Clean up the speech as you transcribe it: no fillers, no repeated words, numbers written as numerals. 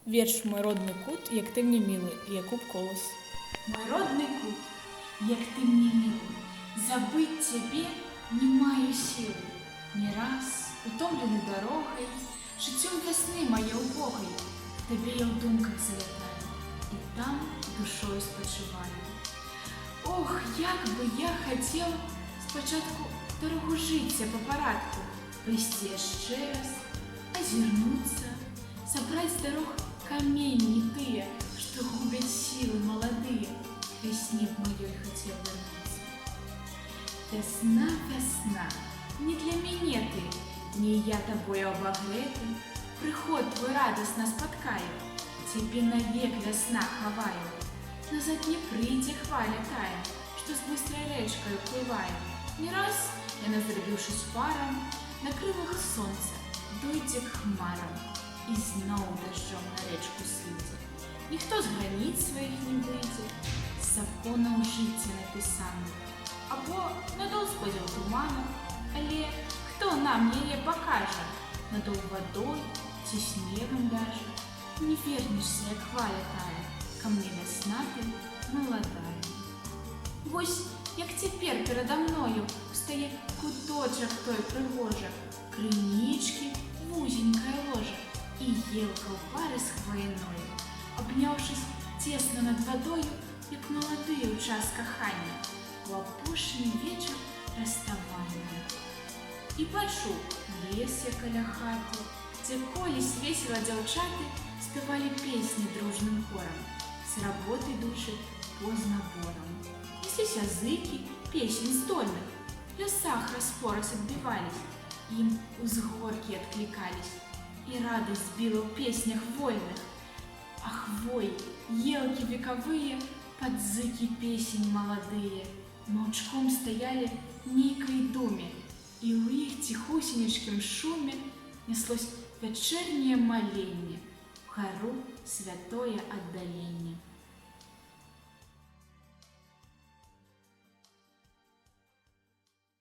Вірш «Мой родний кут, як ти мені милий» Якуб Колос. Мой родный кут, як ты мне милый, забыть тебе не маю силы. Не раз, утомленный дорогой, життем весны моей убогой, к тебе я в думках залетаю, и там душою спочиваю. Ох, як би я хотел спочатку дорогу життя по порядку прийти ще раз, озернуться, собрать с дорог камень не тые, что губят силы молодые, к весне б моей хотел вернуться. Весна, весна, не для меня ты, не я тобою обогреты, приход твой радостно споткаю, тебе навек весна ховаю, назад не прийти хваля тая, что с быстрой речкой уплываю. Не раз я, назрабившись паром, на крылах солнца дойдзе к хмарам и зноў дождем на речку сыдзе. Ніхто з границ своих не выйдзе, з законаў жыцця напісаных, або надол спадзел туману, але хто нам яе пакажа, надол водой ці снегом даже. Не вернешься, як хваля тая, ко мне весна ты молодая. Вось як цяпер перада мною стае куточак той прыгожа, крынічкі, вузенькая ложа і елка ў пары з хваяною, абняўшись тесно над водою, як маладыя ў час кахання, у апошні вечар расставання. І бачу лес, як каля хаты, дзе колісь весела дзяўчаты спявалі песні дружным хорам, с работы души поздно бором. Неслись языки песен здольных, в лесах распорос отбивались, им узгорки откликались, и радость била в песнях вольных. А хвой, елки вековые, под зыки песень молодые, молчком стояли в некой думе, и у их тихусенечким шуме неслось вечернее моление, в хору святое отдаление.